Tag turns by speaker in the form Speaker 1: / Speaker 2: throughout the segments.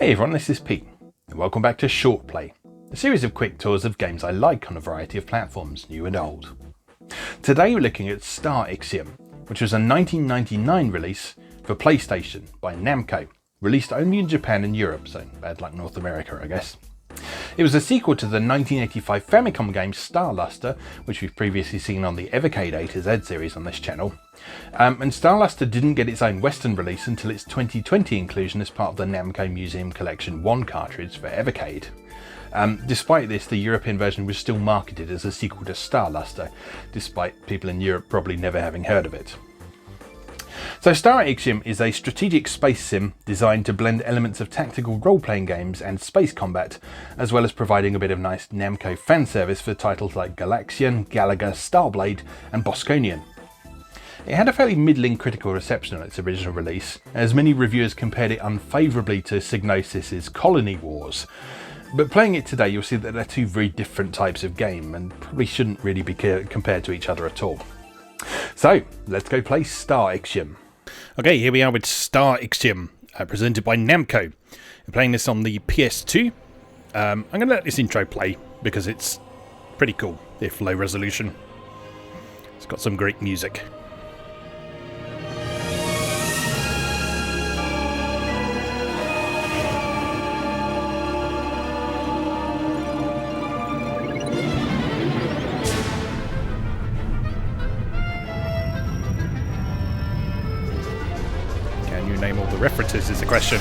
Speaker 1: Hey everyone, this is Pete, and welcome back to Short Play, a series of quick tours of games I like on a variety of platforms, new and old. Today we're looking at Starxium, which was a 1999 release for PlayStation by Namco, released only in Japan and Europe, so bad luck North America I guess. It was a sequel to the 1985 Famicom game Starluster, which we've previously seen on the Evercade A to Z series on this channel. And Starluster didn't get its own Western release until its 2020 inclusion as part of the Namco Museum Collection 1 cartridge for Evercade. Despite this, the European version was still marketed as a sequel to Starluster, despite people in Europe probably never having heard of it. So Starxium is a strategic space sim designed to blend elements of tactical role-playing games and space combat, as well as providing a bit of nice Namco fan service for titles like Galaga, StarBlade and Bosconian. It had a fairly middling critical reception on its original release, as many reviewers compared it unfavourably to Psygnosis' Colony Wars. But playing it today you'll see that they're two very different types of game and probably shouldn't really be compared to each other at all. So let's go play Starxium.
Speaker 2: Okay, here we are with Starxium, presented by Namco. I'm playing this on the PS2. I'm going to let this intro play because it's pretty cool, if low resolution. It's got some great music. Name all the references is the question.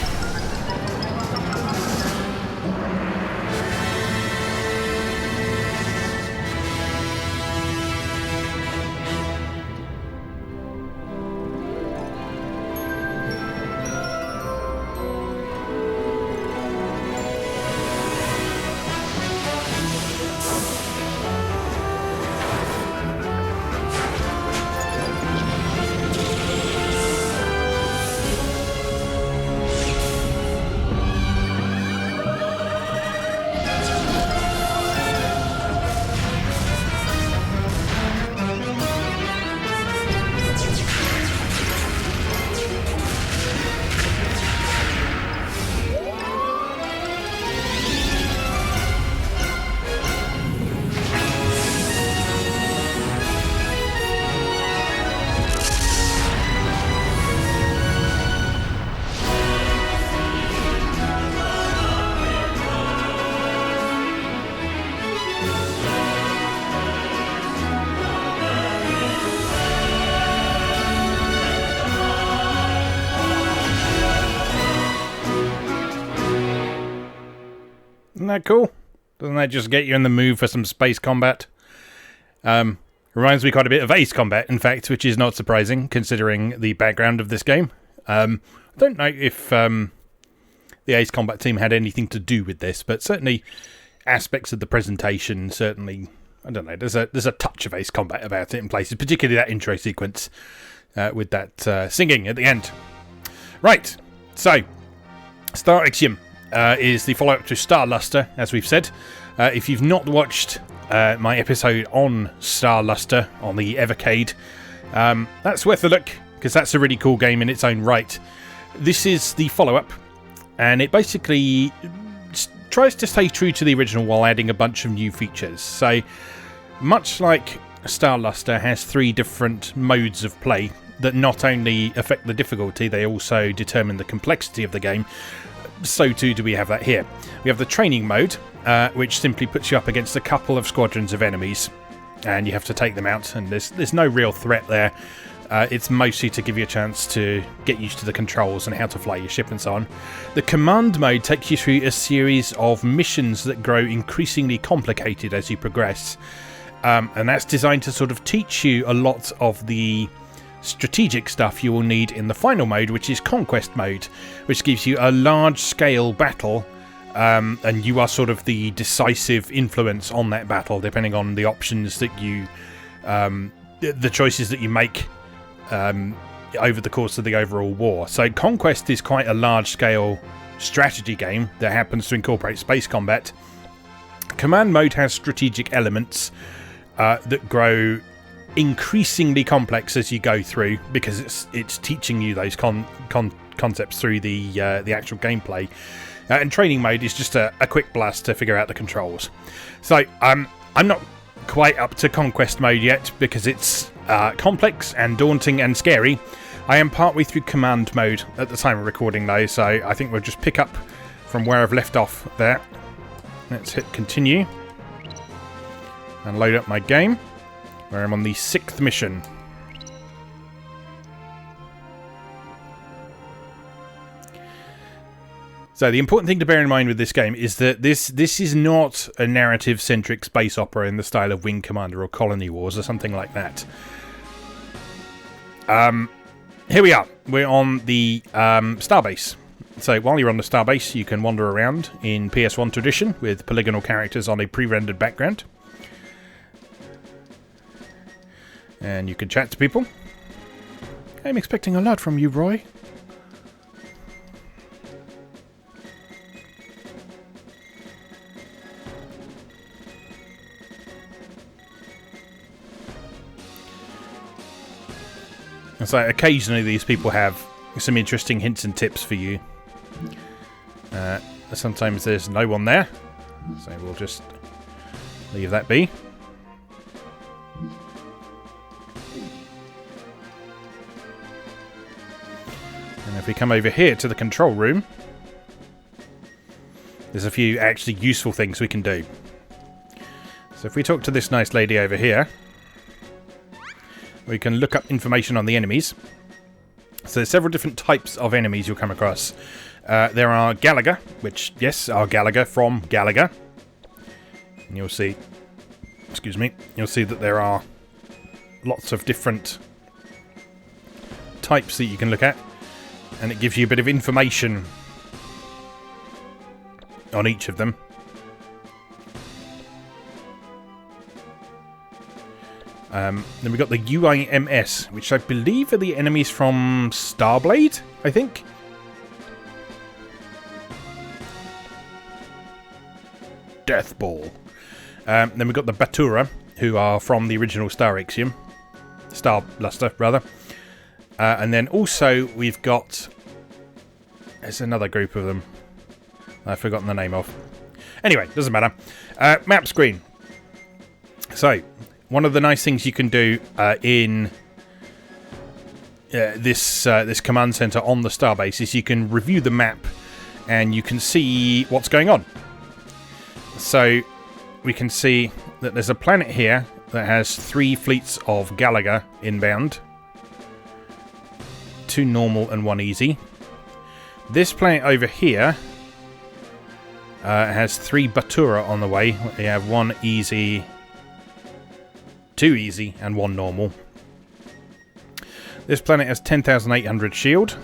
Speaker 2: Isn't that cool? Doesn't that just get you in the mood for some space combat? Reminds me quite a bit of Ace Combat, in fact, which is not surprising considering the background of this game. I don't know if the Ace Combat team had anything to do with this, but certainly aspects of the presentation, certainly, I don't know, there's a touch of Ace Combat about it in places, particularly that intro sequence with that singing at the end. Right, so, Starxium is the follow-up to Starluster, as we've said. If you've not watched my episode on Starluster on the Evercade, that's worth a look, because that's a really cool game in its own right. This is the follow-up, and it basically tries to stay true to the original while adding a bunch of new features. So, much like Starluster has 3 different modes of play that not only affect the difficulty, they also determine the complexity of the game. So too do we have that here. We have the training mode, which simply puts you up against a couple of squadrons of enemies, and you have to take them out, and there's no real threat there. It's mostly to give you a chance to get used to the controls and how to fly your ship and so on. The command mode takes you through a series of missions that grow increasingly complicated as you progress, and that's designed to sort of teach you a lot of the strategic stuff you will need in the final mode, which is Conquest mode, which gives you a large-scale battle, and you are sort of the decisive influence on that battle, depending on the options that you, the choices that you make over the course of the overall war. So Conquest is quite a large-scale strategy game that happens to incorporate space combat. Command mode has strategic elements that grow increasingly complex as you go through, because it's teaching you those concepts through the actual gameplay. And training mode is just a quick blast to figure out the controls. So I'm not quite up to conquest mode yet because it's complex and daunting and scary. I am partway through command mode at the time of recording though, so I think we'll just pick up from where I've left off there. Let's hit continue and load up my game, where I'm on the 6th mission. So the important thing to bear in mind with this game is that this is not a narrative-centric space opera in the style of Wing Commander or Colony Wars or something like that. Here we are. We're on the Starbase. So while you're on the Starbase, you can wander around in PS1 tradition with polygonal characters on a pre-rendered background. And you can chat to people. I'm expecting a lot from you, Roy. And so occasionally these people have some interesting hints and tips for you. Sometimes there's no one there, so we'll just leave that be. And if we come over here to the control room, there's a few actually useful things we can do. So if we talk to this nice lady over here, we can look up information on the enemies. So there's several different types of enemies you'll come across. There are Galaga, which, yes, are Galaga from Galaga. And you'll see, excuse me, you'll see that there are lots of different types that you can look at. And it gives you a bit of information on each of them. Then we've got the UIMS, which I believe are the enemies from StarBlade, I think. Death Ball. Then we've got the Batura, who are from the original Starxium. Star Luster, rather. And then also we've got... There's another group of them I've forgotten the name of. Anyway, doesn't matter. Map screen. So, one of the nice things you can do in this command center on the Starbase is you can review the map and you can see what's going on. So we can see that there's a planet here that has 3 fleets of Galaga inbound, 2 normal and 1 easy. This planet over here has 3 Batura on the way. We have 1 easy, 2 easy and 1 normal. This planet has 10,800 shield.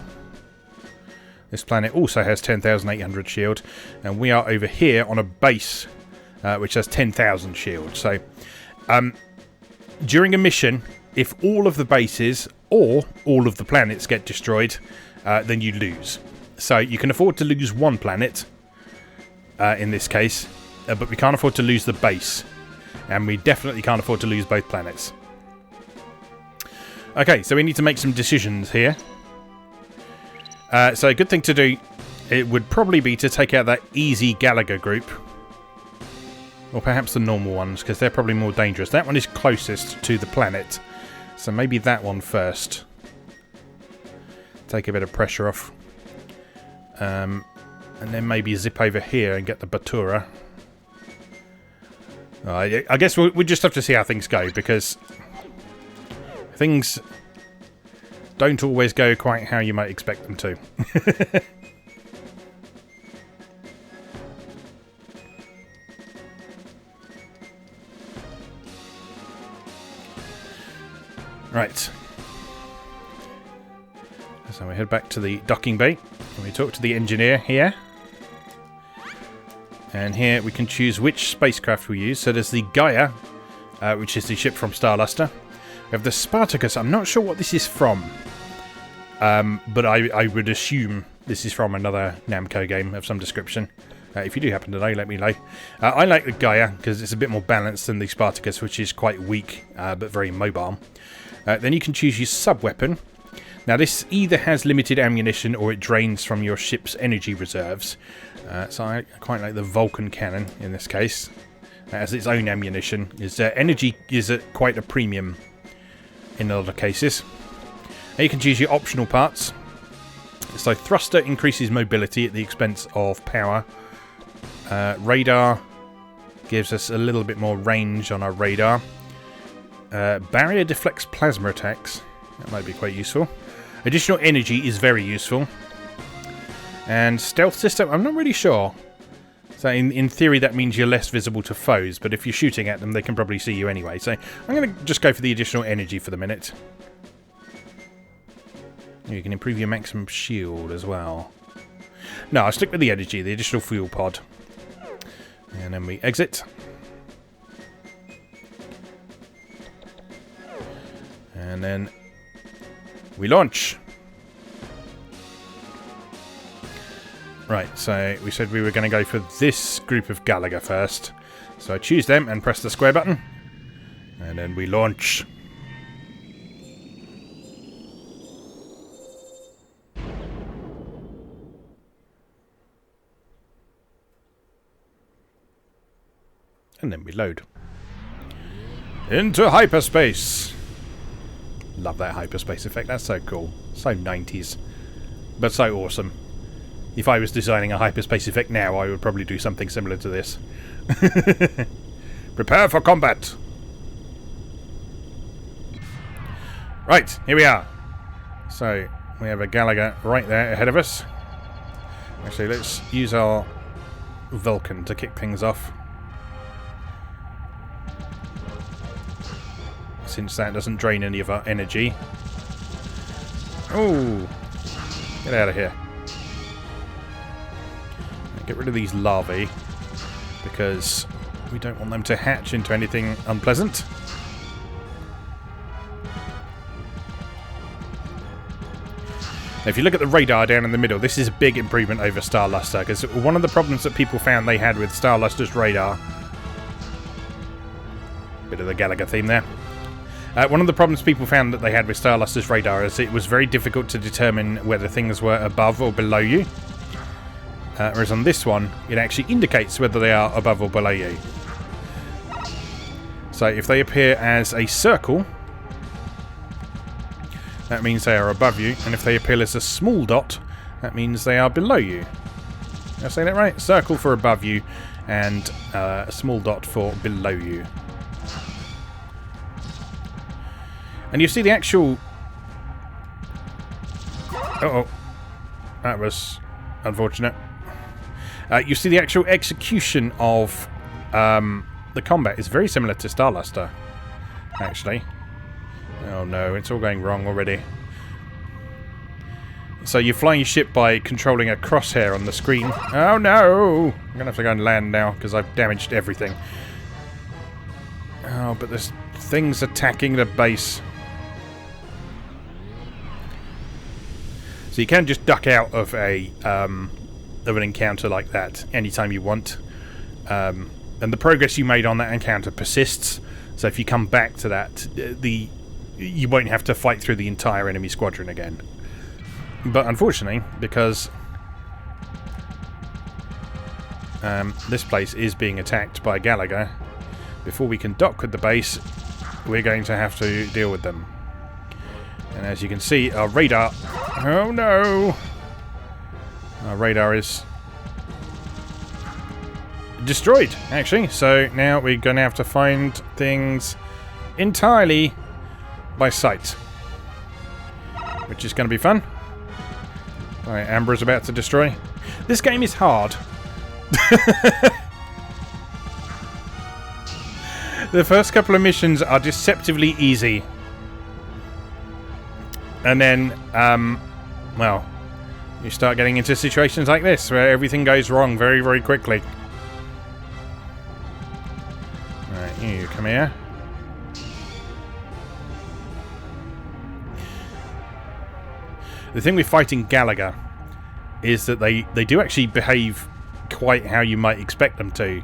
Speaker 2: This planet also has 10,800 shield. And we are over here on a base which has 10,000 shield. So during a mission, if all of the bases or all of the planets get destroyed, then you lose. So you can afford to lose 1 planet in this case, but we can't afford to lose the base. And we definitely can't afford to lose both planets. Okay, so we need to make some decisions here. So a good thing to do, it would probably be to take out that easy Galaga group. Or perhaps the normal ones, because they're probably more dangerous. That one is closest to the planet. So maybe that one first. Take a bit of pressure off. And then maybe zip over here and get the Batura. I guess we just have to see how things go, because things don't always go quite how you might expect them to. Right. So we head back to the docking bay and we talk to the engineer here. And here we can choose which spacecraft we use. So there's the Gaia, which is the ship from Star Luster. We have the Spartacus. I'm not sure what this is from. But I would assume this is from another Namco game of some description. If you do happen to know, let me know. I like the Gaia because it's a bit more balanced than the Spartacus, which is quite weak but very mobile. Then you can choose your sub-weapon. Now this either has limited ammunition or it drains from your ship's energy reserves. So I quite like the Vulcan cannon in this case. It has its own ammunition. Energy is at quite a premium in a lot of cases. Now you can choose your optional parts. So thruster increases mobility at the expense of power. Radar gives us a little bit more range on our radar. Barrier deflects plasma attacks. That might be quite useful. Additional energy is very useful. And stealth system, I'm not really sure. So in theory that means you're less visible to foes, but if you're shooting at them they can probably see you anyway. So I'm going to just go for the additional energy for the minute. You can improve your maximum shield as well. No, I'll stick with the energy, the additional fuel pod. And then we exit. And then we launch. Right, so we said we were going to go for this group of Galaga first. So I choose them and press the square button. And then we launch. And then we load. Into hyperspace. Love that hyperspace effect, that's so cool. So 90s. But so awesome. If I was designing a hyperspace effect now, I would probably do something similar to this. Prepare for combat! Right, here we are. So, we have a Galaga right there ahead of us. Actually, let's use our Vulcan to kick things off. Since that doesn't drain any of our energy. Oh! Get out of here. Get rid of these larvae, because we don't want them to hatch into anything unpleasant. Now, if you look at the radar down in the middle, this is a big improvement over Star Luster, because one of the problems that people found they had with Star Luster's radar... Bit of the Galaga theme there. One of the problems people found that they had with Star Luster's radar is it was very difficult to determine whether things were above or below you. Whereas on this one, it actually indicates whether they are above or below you. So if they appear as a circle, that means they are above you. And if they appear as a small dot, that means they are below you. Did I say that right? Circle for above you, and a small dot for below you. And you see the actual... Uh-oh. That was unfortunate. You see the actual execution of the combat is very similar to Star Luster, actually. Oh no, it's all going wrong already. So you're flying your ship by controlling a crosshair on the screen. Oh no! I'm going to have to go and land now because I've damaged everything. Oh, but there's things attacking the base. So you can just duck out of an encounter like that anytime you want, and the progress you made on that encounter persists. So if you come back to that, you won't have to fight through the entire enemy squadron again. But unfortunately, because this place is being attacked by Galaga, before we can dock with the base, we're going to have to deal with them. And as you can see, our radar... Oh no! Our radar is destroyed, actually. So now we're going to have to find things entirely by sight, which is going to be fun. Alright, Amber's about to destroy. This game is hard. The first couple of missions are deceptively easy. And then, well, you start getting into situations like this where everything goes wrong very, very quickly. Alright, you come here. The thing with fighting Galaga is that they do actually behave quite how you might expect them to,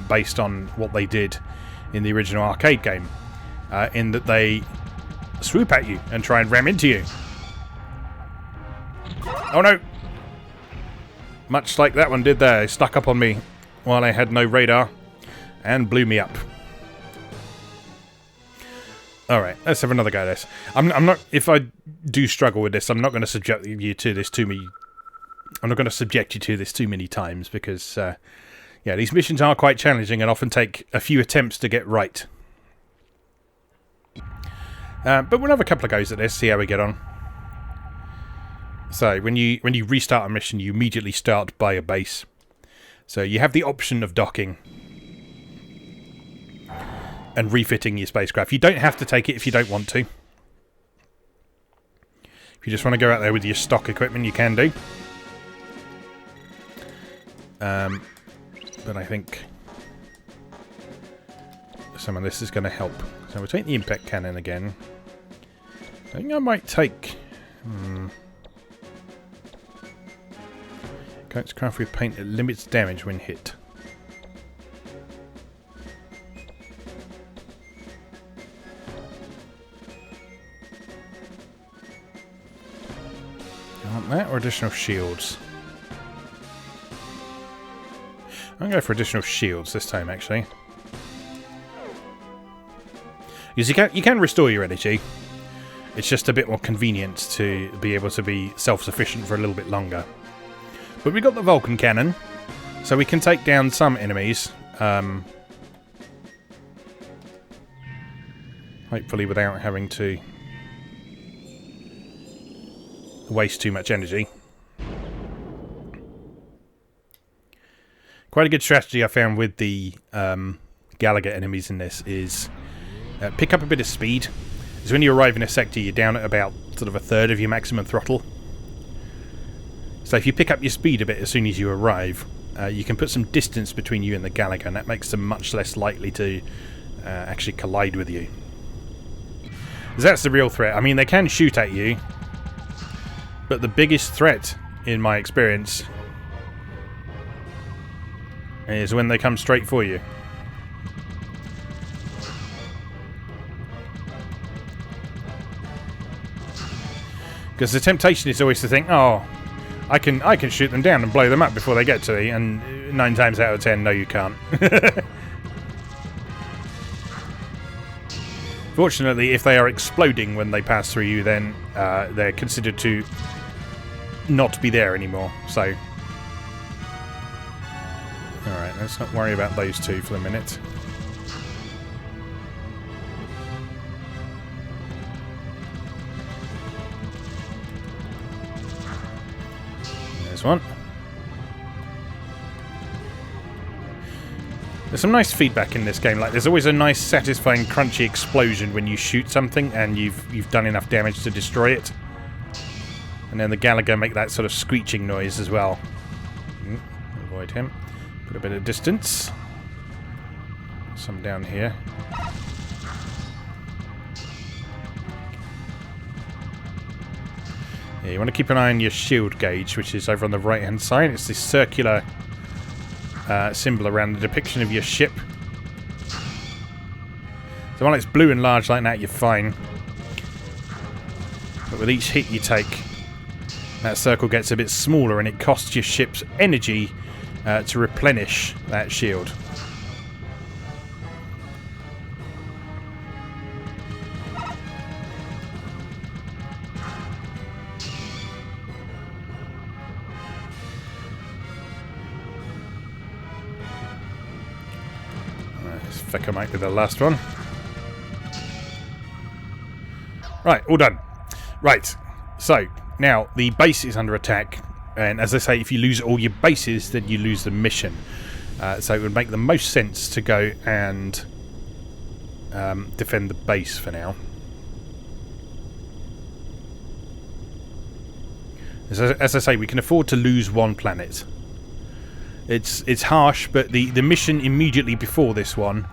Speaker 2: based on what they did in the original arcade game, in that they swoop at you and try and ram into you. Oh no! Much like that one did there, it stuck up on me while I had no radar and blew me up. Alright, let's have another go at this. I'm not, if I do struggle with this, I'm not going to subject you to this too many. I'm not going to subject you to this too many times because, yeah, these missions are quite challenging and often take a few attempts to get right. But we'll have a couple of goes at this, see how we get on. So, when you restart a mission, you immediately start by a base. So, you have the option of docking and refitting your spacecraft. You don't have to take it if you don't want to. If you just want to go out there with your stock equipment, you can do. But I think some of this is going to help. So we'll take the impact cannon again. I think I might take... Coats craft with paint that limits damage when hit. You want that or additional shields? I'm going to go for additional shields this time, actually. Because you can restore your energy. It's just a bit more convenient to be able to be self-sufficient for a little bit longer. But we got the Vulcan cannon, so we can take down some enemies. Hopefully without having to waste too much energy. Quite a good strategy I found with the Galaga enemies in this is pick up a bit of speed. So when you arrive in a sector, you're down at about sort of a third of your maximum throttle. So if you pick up your speed a bit as soon as you arrive, you can put some distance between you and the Galaga, and that makes them much less likely to actually collide with you. Because that's the real threat. I mean, they can shoot at you, but the biggest threat, in my experience, is when they come straight for you. Because the temptation is always to think, oh, I can shoot them down and blow them up before they get to me, and 9 times out of 10, no you can't. Fortunately, if they are exploding when they pass through you, then they're considered to not be there anymore, so... Alright, let's not worry about those two for the minute. There's one. There's some nice feedback in this game. Like, there's always a nice, satisfying, crunchy explosion when you shoot something and you've done enough damage to destroy it. And then the Galaga make that sort of screeching noise as well. Avoid him. Put a bit of distance. Some down here. Yeah, you want to keep an eye on your shield gauge, which is over on the right-hand side. It's this circular symbol around the depiction of your ship. So while it's blue and large like that, you're fine. But with each hit you take, that circle gets a bit smaller and it costs your ship's energy to replenish that shield. Let's feck out with the last one. Right, all done. Right, so now the base is under attack. And as I say, if you lose all your bases, then you lose the mission. So it would make the most sense to go and defend the base for now. As I say, we can afford to lose one planet. It's harsh, but the mission immediately before this one,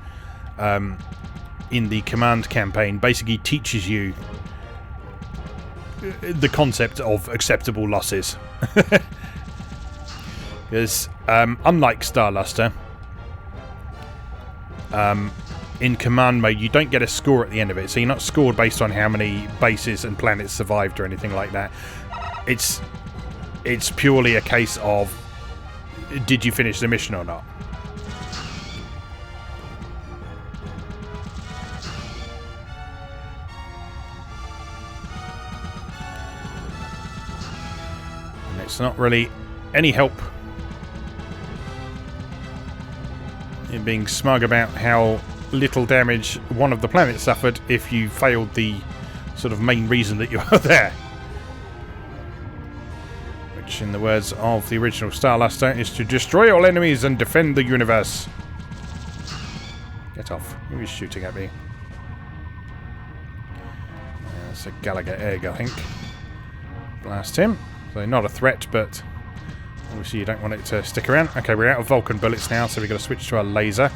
Speaker 2: in the command campaign, basically teaches you the concept of acceptable losses. Because unlike Starluster, in command mode you don't get a score at the end of it, so you're not scored based on how many bases and planets survived or anything like that. It's It's purely a case of, did you finish the mission or not? And it's not really any help in being smug about how little damage one of the planets suffered if you failed the sort of main reason that you are there. Which, in the words of the original Star Luster, is to destroy all enemies and defend the universe. Get off. Who is shooting at me? It's a Galaga egg, I think. Blast him. So not a threat, but obviously you don't want it to stick around. Okay, we're out of Vulcan bullets now, so we've got to switch to our laser.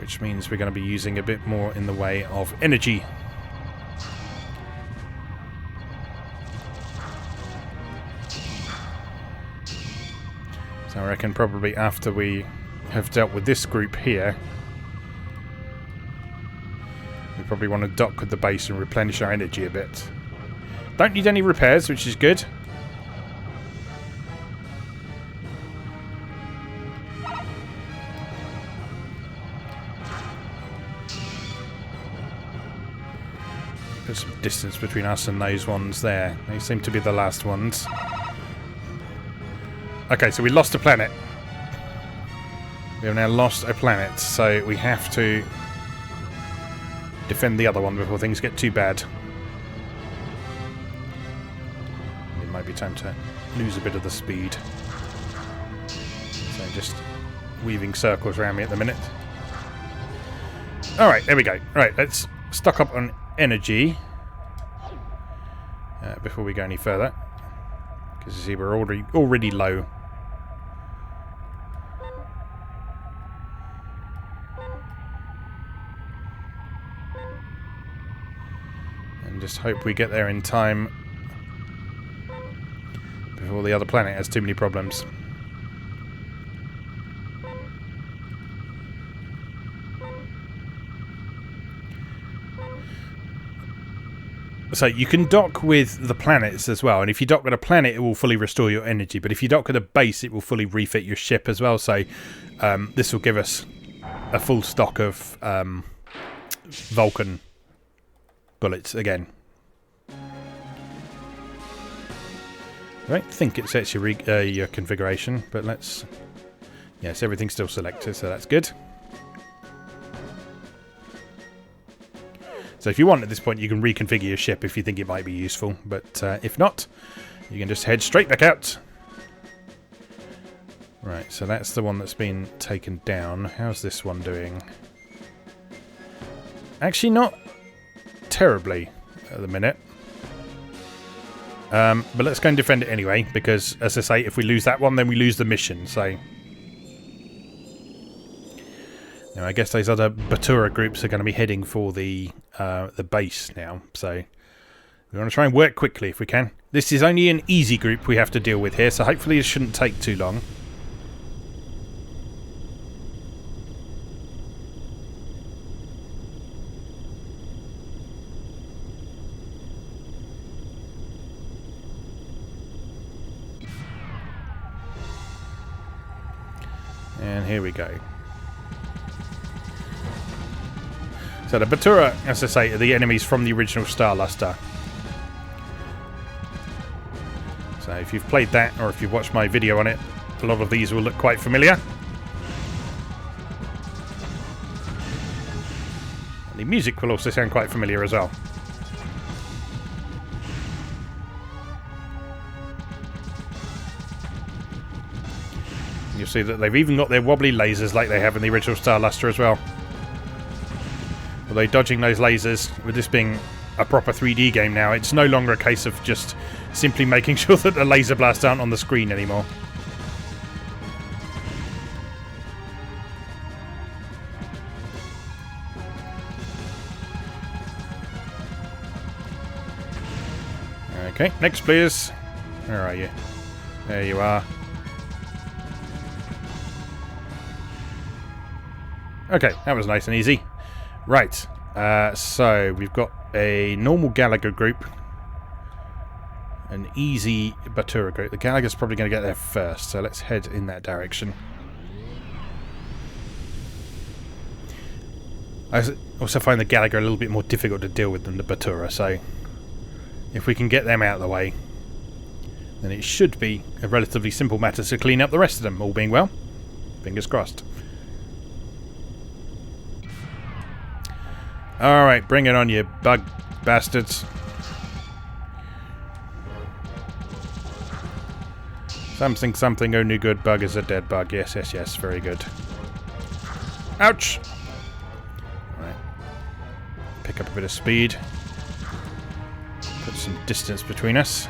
Speaker 2: Which means we're going to be using a bit more in the way of energy. So I reckon probably after we have dealt with this group here, we probably want to dock with the base and replenish our energy a bit. Don't need any repairs, which is good. Put some distance between us and those ones there. They seem to be the last ones. Okay, so we lost a planet. We have now lost a planet, so we have to defend the other one before things get too bad. It might be time to lose a bit of the speed. So just weaving circles around me at the minute. Alright, there we go. Right, let's stock up on energy before we go any further. Because you see we're already low. And just hope we get there in time before the other planet has too many problems. So you can dock with the planets as well, and if you dock with a planet it will fully restore your energy, but if you dock with a base it will fully refit your ship as well, so this will give us a full stock of Vulcan bullets again. I don't think it sets your configuration, but let's... Yes, everything's still selected, so that's good. So if you want at this point you can reconfigure your ship if you think it might be useful, but if not, you can just head straight back out. Right, so that's the one that's been taken down. How's this one doing? Actually not terribly at the minute. But let's go and defend it anyway, because as I say, if we lose that one then we lose the mission, so... Now, I guess those other Batura groups are going to be heading for the base now, so we want to try and work quickly if we can. This is only an easy group we have to deal with here, so hopefully it shouldn't take too long. And here we go. So the Batura, as I say, are the enemies from the original Star Luster. So if you've played that, or if you've watched my video on it, a lot of these will look quite familiar. And the music will also sound quite familiar as well. You'll see that they've even got their wobbly lasers like they have in the original Star Luster as well. Although dodging those lasers, with this being a proper 3D game now, it's no longer a case of just simply making sure that the laser blasts aren't on the screen anymore. Okay, next please. Where are you? There you are. Okay, that was nice and easy. Right, so we've got a normal Galaga group an easy Batura group. The Galaga's probably going to get there first, so let's head in that direction. I also find the Galaga a little bit more difficult to deal with than the Batura, so if we can get them out of the way, then it should be a relatively simple matter to clean up the rest of them, all being well. Fingers crossed. Alright, bring it on, you bug bastards. Something, only good bug is a dead bug. Yes, yes, yes, very good. Ouch! Right. Pick up a bit of speed. Put some distance between us.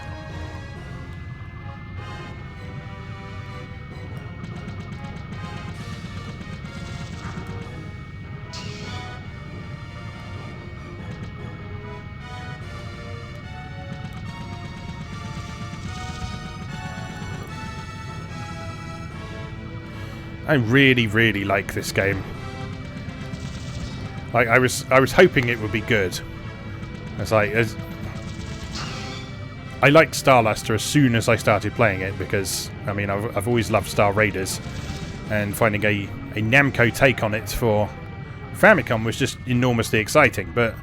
Speaker 2: I really, really like this game. Like I was hoping it would be good. I liked Starluster as soon as I started playing it because I mean I've always loved Star Raiders, and finding a Namco take on it for Famicom was just enormously exciting. But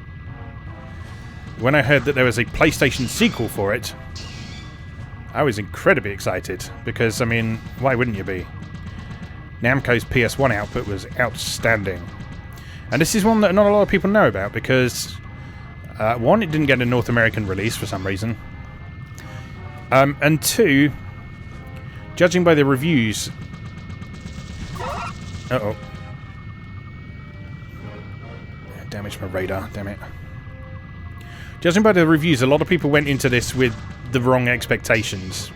Speaker 2: when I heard that there was a PlayStation sequel for it, I was incredibly excited because I mean, why wouldn't you be? Namco's PS1 output was outstanding. And this is one that not a lot of people know about because, one, it didn't get a North American release for some reason. And two, judging by the reviews... Uh-oh. Damaged my radar, damn it. Judging by the reviews, a lot of people went into this with the wrong expectations.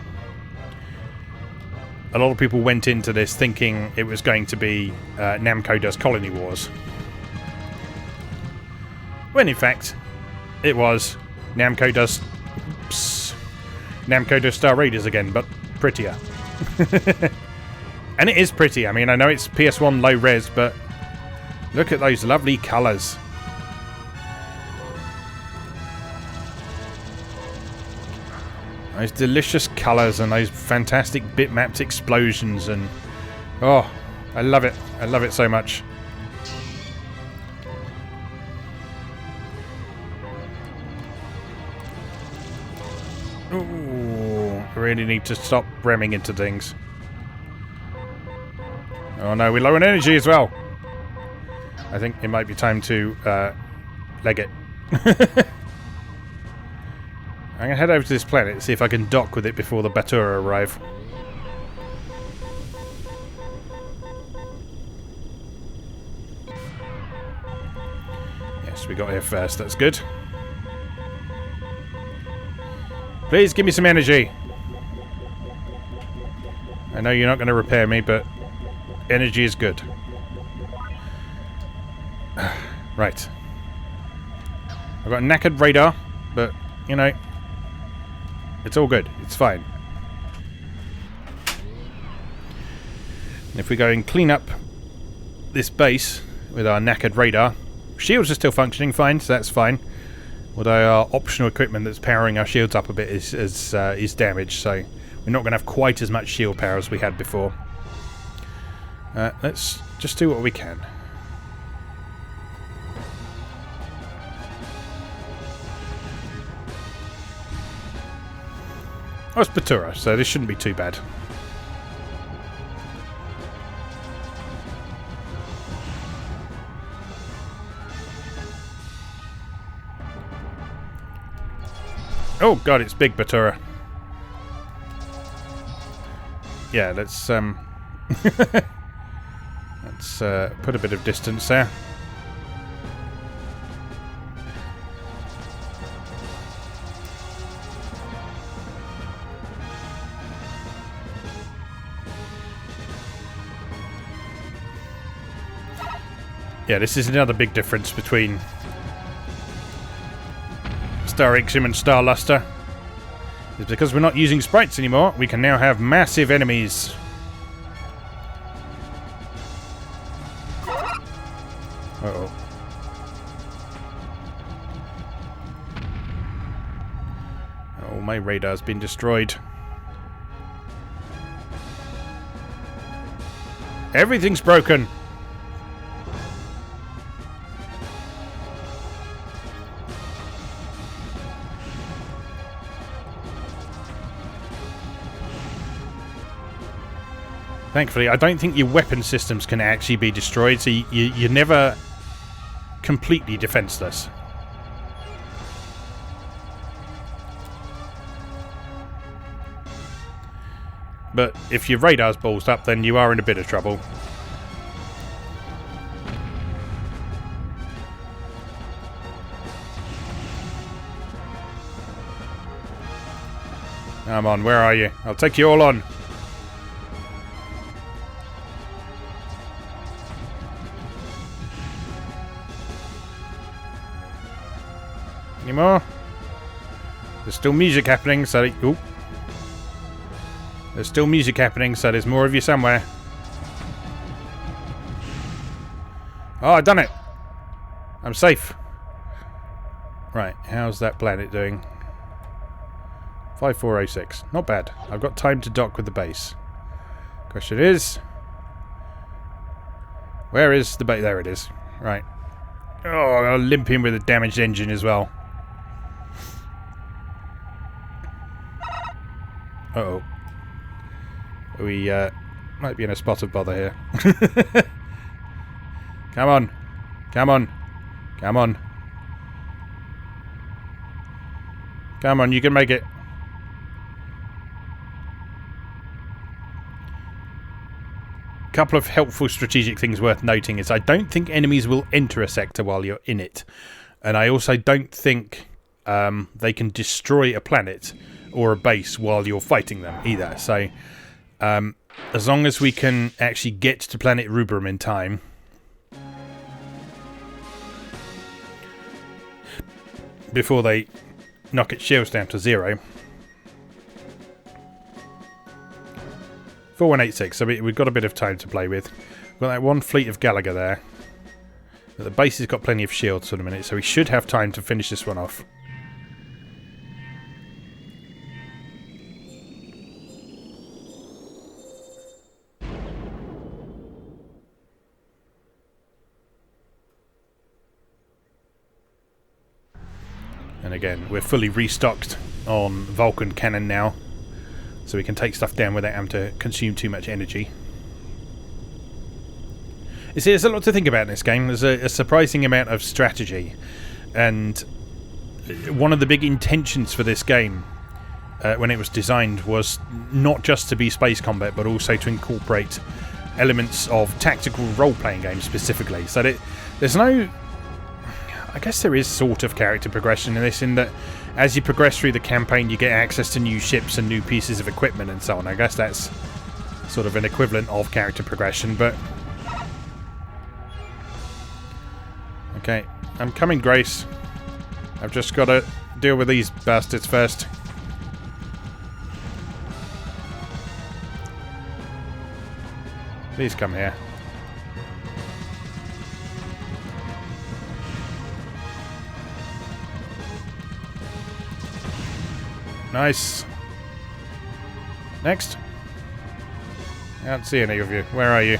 Speaker 2: A lot of people went into this thinking it was going to be Namco does Colony Wars. When in fact, it was Namco does Star Raiders again, but prettier. And it is pretty. I mean, I know it's PS1 low res, but look at those lovely colours. Those delicious colours and those fantastic bitmapped explosions and... oh, I love it. I love it so much. Ooh, I really need to stop ramming into things. Oh no, we're low on energy as well. I think it might be time to leg it. I'm going to head over to this planet and see if I can dock with it before the Batura arrive. Yes, we got here first. That's good. Please give me some energy. I know you're not going to repair me, but energy is good. Right. I've got a knackered radar, but, you know... it's all good. It's fine. And if we go and clean up this base with our knackered radar, shields are still functioning fine, so that's fine. Although our optional equipment that's powering our shields up a bit is damaged, so we're not going to have quite as much shield power as we had before. Let's just do what we can. Oh, it's Batura, so this shouldn't be too bad. Oh god, it's big Batura. Yeah, let's let's put a bit of distance there. Yeah, this is another big difference between Starxium and Starluster. It's because we're not using sprites anymore, we can now have massive enemies. Uh-oh. Oh, my radar's been destroyed. Everything's broken. Thankfully, I don't think your weapon systems can actually be destroyed, so you're never completely defenseless. But if your radar's ballsed up, then you are in a bit of trouble. Come on, where are you? I'll take you all on. Any more? There's still music happening, so... Ooh. There's still music happening, so there's more of you somewhere. Oh, I've done it! I'm safe. Right, how's that planet doing? 5406. Not bad. I've got time to dock with the base. Question is... Where is the base? There it is. Right. Oh, I'll limp in with a damaged engine as well. Uh-oh. We might be in a spot of bother here. Come on. Come on. Come on. Come on, you can make it. Couple of helpful strategic things worth noting is I don't think enemies will enter a sector while you're in it. And I also don't think they can destroy a planet or a base while you're fighting them either. So as long as we can actually get to planet Rubrum in time, before they knock its shields down to 0. 4186, so we've got a bit of time to play with. We've got that one fleet of Galaga there. But the base has got plenty of shields for the minute, so we should have time to finish this one off. And again, we're fully restocked on Vulcan cannon now, so we can take stuff down without having to consume too much energy. You see, there's a lot to think about in this game. There's a surprising amount of strategy, and one of the big intentions for this game when it was designed was not just to be space combat, but also to incorporate elements of tactical role-playing games specifically. So that there's no... I guess there is sort of character progression in this, in that as you progress through the campaign you get access to new ships and new pieces of equipment and so on. I guess that's sort of an equivalent of character progression, but... Okay, I'm coming, Grace. I've just got to deal with these bastards first. Please come here. Nice. Next. I can't see any of you. Where are you?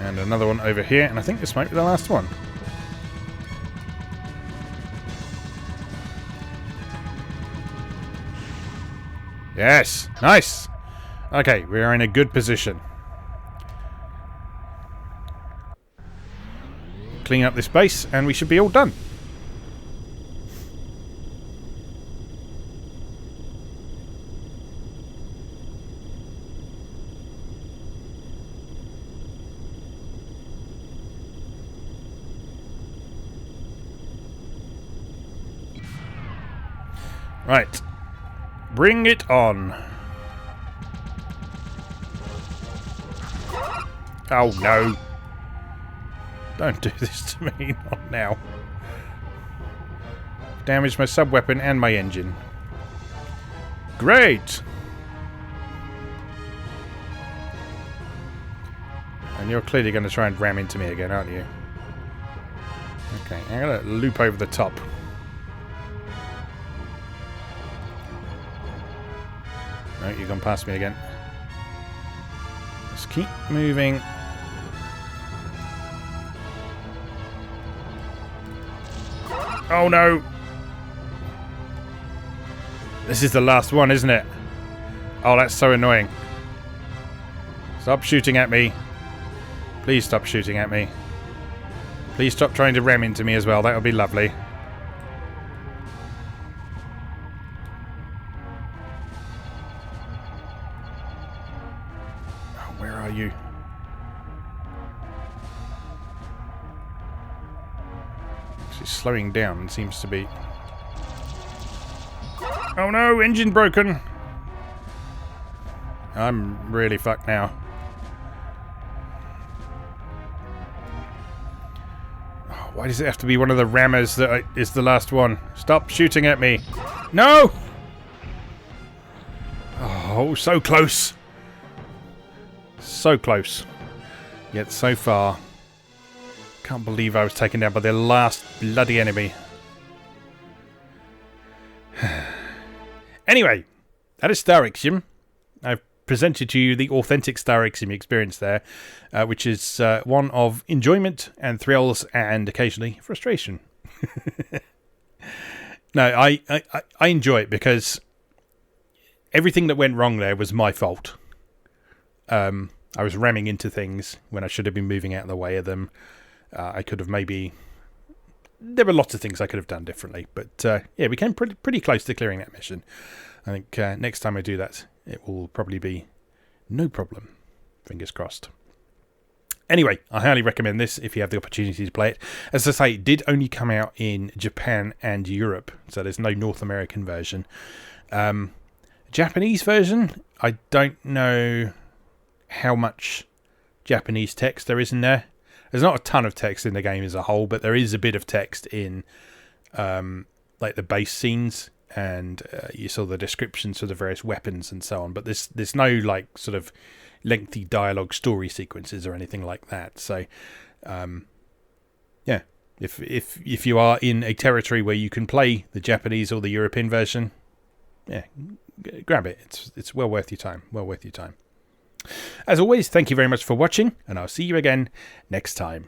Speaker 2: And another one over here, and I think this might be the last one. Yes! Nice! Okay, we are in a good position. Clean up this base, and we should be all done. Right. Bring it on. Oh no. Don't do this to me. Not now. Damaged my sub-weapon and my engine. Great! And you're clearly going to try and ram into me again, aren't you? Okay, I'm going to loop over the top. No, you've gone past me again. Let's keep moving. Oh no! This is the last one, isn't it? Oh, that's so annoying. Stop shooting at me. Please stop shooting at me. Please stop trying to ram into me as well. That would be lovely. Oh, where are you? She's slowing down and seems to be... Oh no, engine broken! I'm really fucked now. Oh, why does it have to be one of the rammers that is the last one? Stop shooting at me. No! Oh, so close. So close. Yet so far. Can't believe I was taken down by the last bloody enemy. Anyway, that is Starxium. I've presented to you the authentic Starxium experience there, which is one of enjoyment and thrills and occasionally frustration. No, I enjoy it because everything that went wrong there was my fault. I was ramming into things when I should have been moving out of the way of them. I could have maybe... There were lots of things I could have done differently, but yeah, we came pretty close to clearing that mission. I think next time I do that, it will probably be no problem. Fingers crossed. Anyway, I highly recommend this if you have the opportunity to play it. As I say, it did only come out in Japan and Europe, so there's no North American version. Japanese version, I don't know how much Japanese text there is in there. There's not a ton of text in the game as a whole, but there is a bit of text in like the base scenes, and you saw the descriptions for the various weapons and so on. But there's no like sort of lengthy dialogue story sequences or anything like that. So yeah, if you are in a territory where you can play the Japanese or the European version, yeah, grab it. It's well worth your time. Well worth your time. As always, thank you very much for watching, and I'll see you again next time.